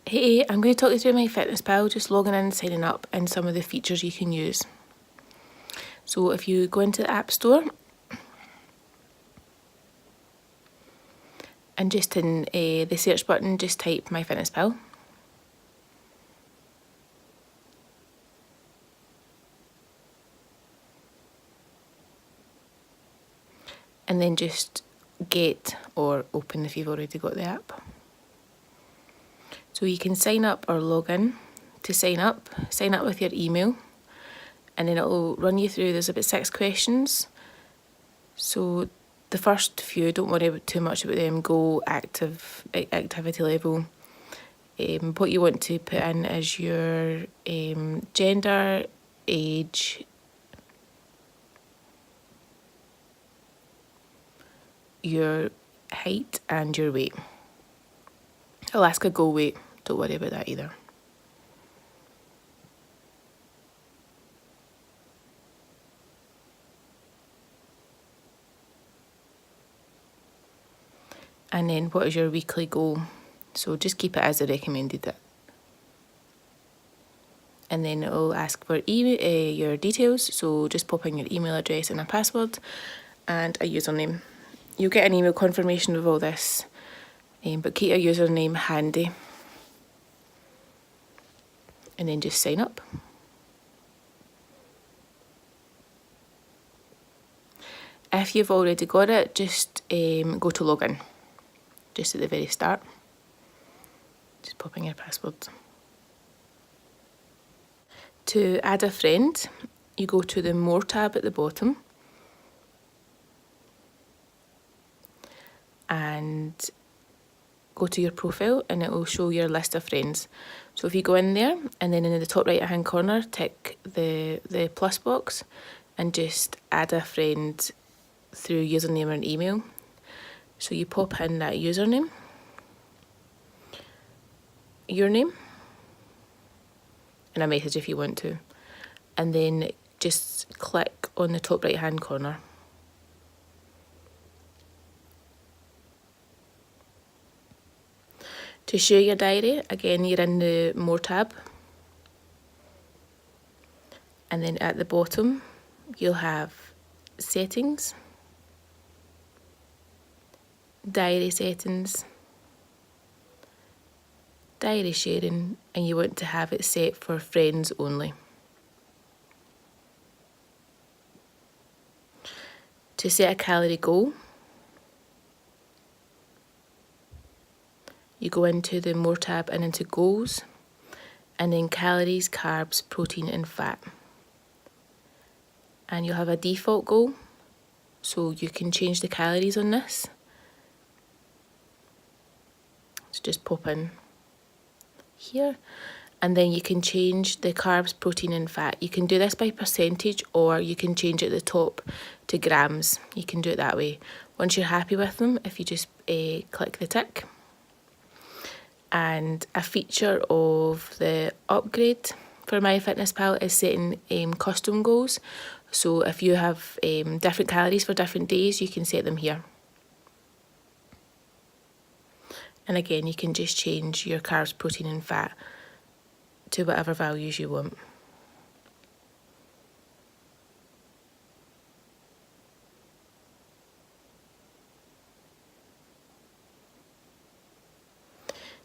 Hey, I'm going to talk you through MyFitnessPal, just logging in and signing up, and some of the features you can use. So if you go into the App Store and just in the search button, just type MyFitnessPal. And then just get or open if you've already got the app. So you can sign up or log in. To sign up with your email, and then it'll run you through, there's about 6 questions. So the first few, don't worry too much about them, go activity level. What you want to put in is your gender, age, your height and your weight. I'll ask a goal weight, don't worry about that either. And then what is your weekly goal? So just keep it as I recommended it. And then it'll ask for your details, so just pop in your email address and a password and a username. You'll get an email confirmation of all this, but keep your username handy. And then just sign up. If you've already got it, just go to login, just at the very start. Just pop in your password. To add a friend, you go to the More tab at the bottom and go to your profile, and it will show your list of friends. So if you go in there and then in the top right hand corner tick the plus box and just add a friend through username and email. So you pop in that username, your name, and a message if you want to, and then just click on the top right hand corner. To share your diary, again you're in the More tab, and then at the bottom you'll have settings, diary settings, diary sharing, and you want to have it set for friends only. To set a calorie goal, you go into the More tab and into Goals, and then Calories, Carbs, Protein and Fat. And you'll have a default goal, so you can change the calories on this. So just pop in here, and then you can change the carbs, protein and fat. You can do this by percentage, or you can change it at the top to grams. You can do it that way. Once you're happy with them, if you just click the tick. And a feature of the upgrade for MyFitnessPal is setting custom goals. So if you have different calories for different days, you can set them here. And again, you can just change your carbs, protein and fat to whatever values you want.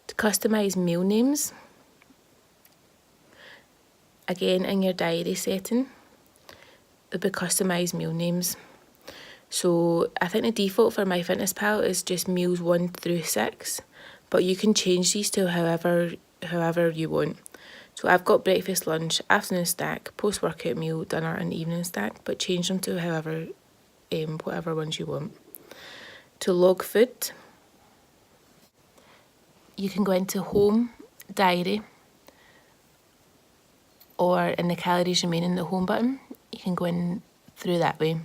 To customise meal names, again in your diary setting, there'll be customised meal names. So I think the default for MyFitnessPal is just meals 1 through 6, but you can change these to however you want. So I've got breakfast, lunch, afternoon snack, post-workout meal, dinner and evening snack, but change them to whatever ones you want. To log food, you can go into Home, Diary, or in the Calories Remaining, the Home button. You can go in through that way.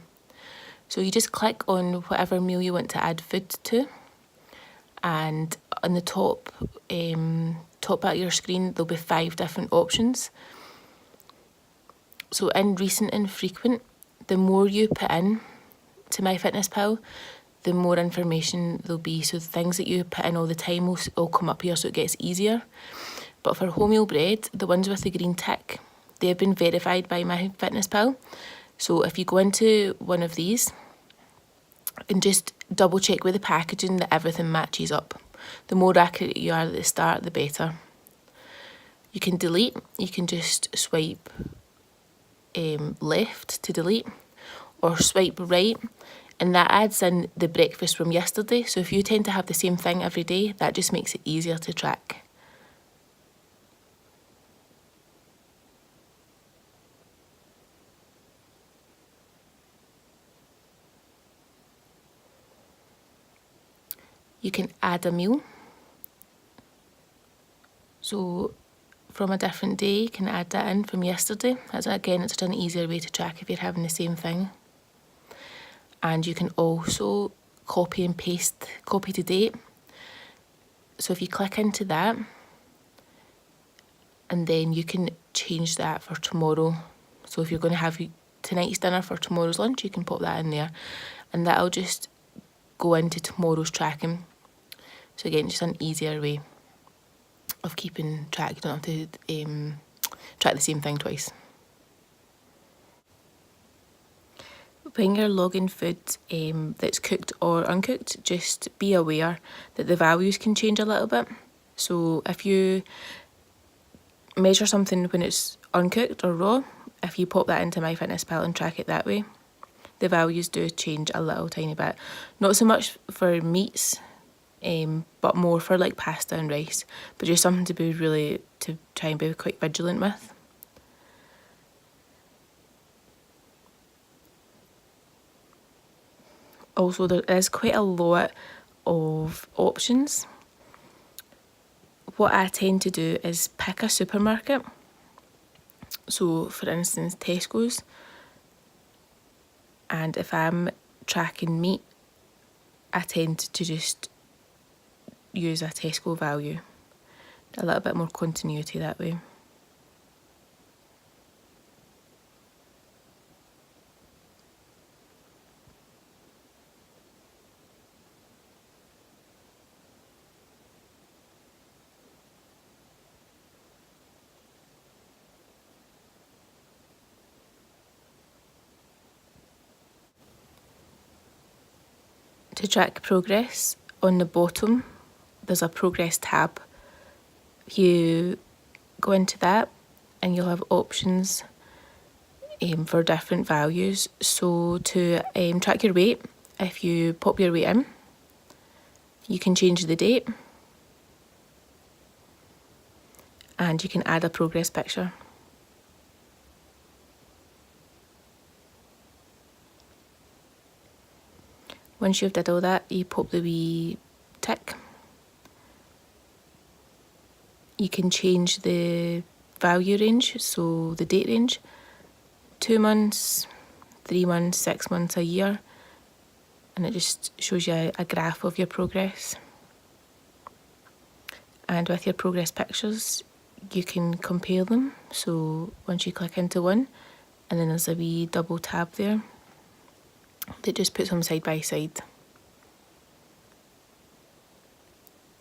So you just click on whatever meal you want to add food to, and on the top part of your screen there'll be 5 different options. So in recent and frequent, the more you put in to MyFitnessPal, the more information there'll be. So the things that you put in all the time will come up here, so it gets easier. But for wholemeal bread, the ones with the green tick, they've been verified by MyFitnessPal. So if you go into one of these and just double check with the packaging that everything matches up. The more accurate you are at the start, the better. You can delete, you can just swipe left to delete, or swipe right, and that adds in the breakfast from yesterday. So if you tend to have the same thing every day, that just makes it easier to track. You can add a meal. So from a different day, you can add that in from yesterday. That's, again, it's just an easier way to track if you're having the same thing. And you can also copy and paste, copy to date. So if you click into that, and then you can change that for tomorrow. So if you're going to have tonight's dinner for tomorrow's lunch, you can pop that in there, and that'll just go into tomorrow's tracking. So again, just an easier way of keeping track. You don't have to track the same thing twice. When you're logging food that's cooked or uncooked, just be aware that the values can change a little bit. So if you measure something when it's uncooked or raw, if you pop that into MyFitnessPal and track it that way, the values do change a little tiny bit. Not so much for meats, but more for like pasta and rice, but just something to try and be quite vigilant with. Also, there is quite a lot of options. What I tend to do is pick a supermarket. So for instance, Tesco's, and if I'm tracking meat, I tend to just use a Tesco value. A little bit more continuity that way. To track progress, on the bottom there's a progress tab. You go into that and you'll have options for different values. So to track your weight, if you pop your weight in, you can change the date and you can add a progress picture. Once you've did all that, you pop the wee tick. You can change the value range, so the date range, 2 months, 3 months, 6 months, a year, and it just shows you a graph of your progress. And with your progress pictures, you can compare them. So once you click into one, and then there's a wee double tab there that just puts them side by side.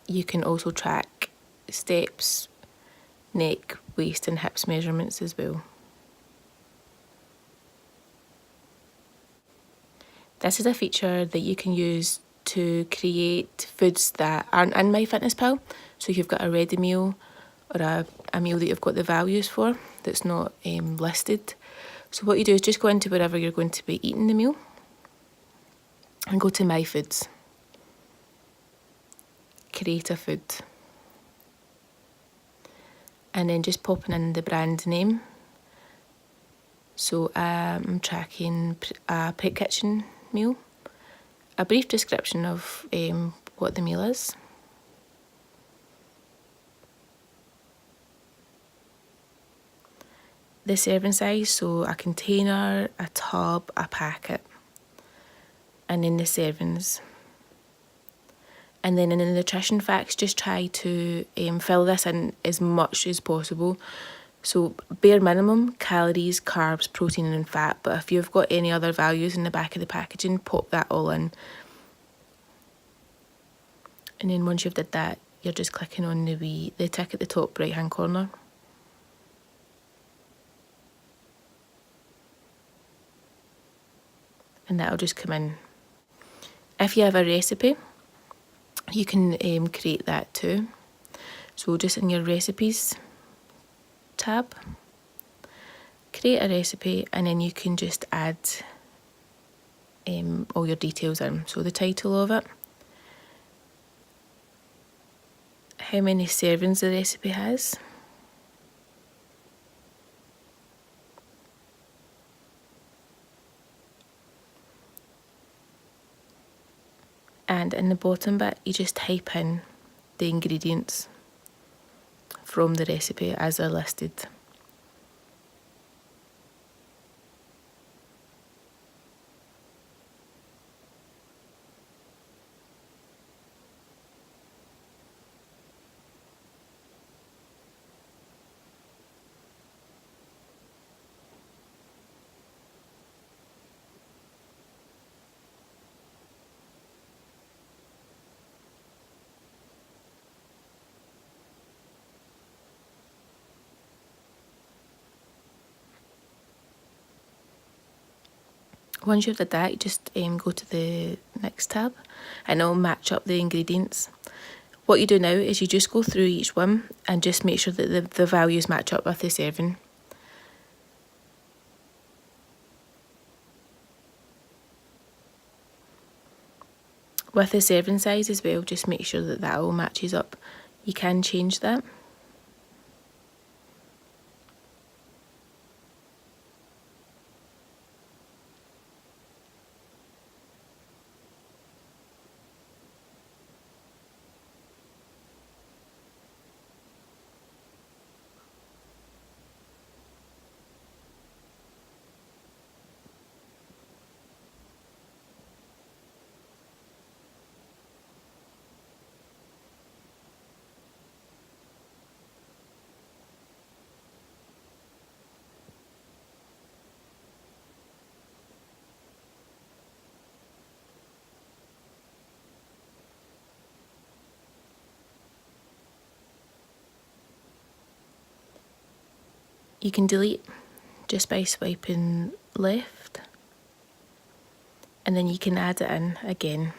You can also track steps, neck, waist and hips measurements as well. This is a feature that you can use to create foods that aren't in MyFitnessPal. So if you've got a ready meal or a meal that you've got the values for that's not listed. So what you do is just go into wherever you're going to be eating the meal and go to My Foods. Create a food. And then just popping in the brand name. So I'm tracking a prep kitchen meal. A brief description of what the meal is. The serving size, so a container, a tub, a packet. And then the servings. And then in the nutrition facts, just try to fill this in as much as possible. So bare minimum, calories, carbs, protein and fat. But if you've got any other values in the back of the packaging, pop that all in. And then once you've did that, you're just clicking on the tick at the top right hand corner. And that'll just come in. If you have a recipe, you can create that too. So just in your recipes tab, create a recipe, and then you can just add all your details in. So the title of it, how many servings the recipe has, and in the bottom bit you just type in the ingredients from the recipe as they're listed. Once you've done that, you just go to the next tab and it'll match up the ingredients. What you do now is you just go through each one and just make sure that the values match up with the serving. With the serving size as well, just make sure that all matches up. You can change that. You can delete just by swiping left, and then you can add it in again.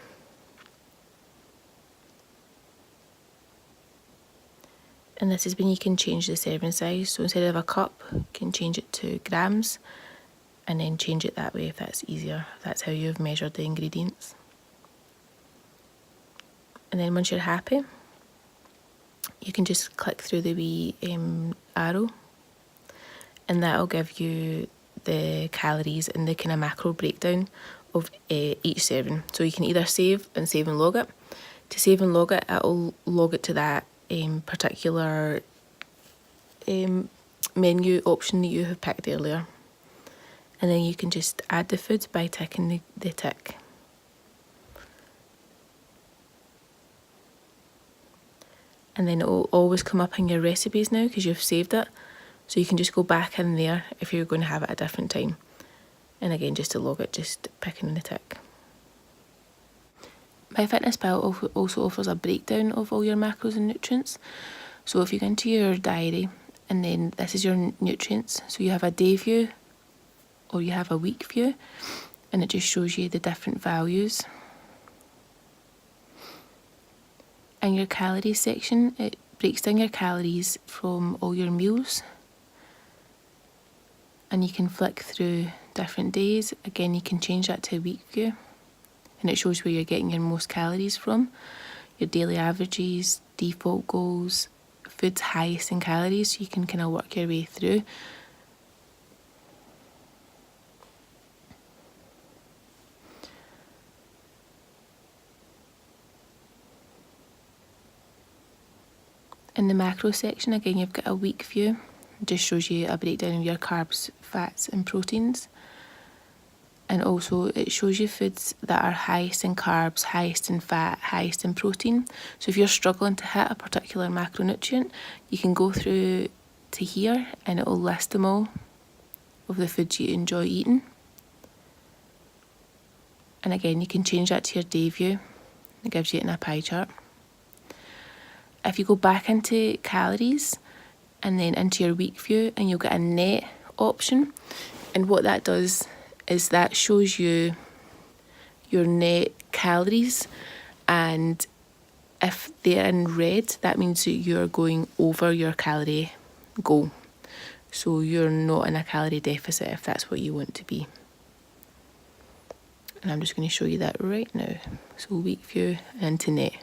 And this is when you can change the serving size. So instead of a cup, you can change it to grams, and then change it that way if that's easier. That's how you've measured the ingredients. And then once you're happy, you can just click through the wee arrow, and that'll give you the calories and the kind of macro breakdown of each serving. So you can either save and log it. To save and log it, it'll log it to that particular menu option that you have picked earlier. And then you can just add the food by ticking the tick. And then it will always come up in your recipes now because you've saved it. So you can just go back in there if you're going to have it at a different time. And again, just to log it, just picking the tick. MyFitnessPal also offers a breakdown of all your macros and nutrients. So if you go into your diary, and then this is your nutrients. So you have a day view or you have a week view, and it just shows you the different values. In your calories section, it breaks down your calories from all your meals. And you can flick through different days. Again, you can change that to a week view, and it shows where you're getting your most calories from, your daily averages, default goals, food's highest in calories, so you can kind of work your way through. In the macro section, again, you've got a week view. It just shows you a breakdown of your carbs, fats and proteins. And also it shows you foods that are highest in carbs, highest in fat, highest in protein. So if you're struggling to hit a particular macronutrient, you can go through to here and it will list them all of the foods you enjoy eating. And again, you can change that to your day view. It gives you it in a pie chart. if you go back into calories and then into your week view, and you'll get a net option, and what that does is that shows you your net calories, and if they're in red, that means that you're going over your calorie goal. So you're not in a calorie deficit if that's what you want to be. And I'm just going to show you that right now. So week view and into net.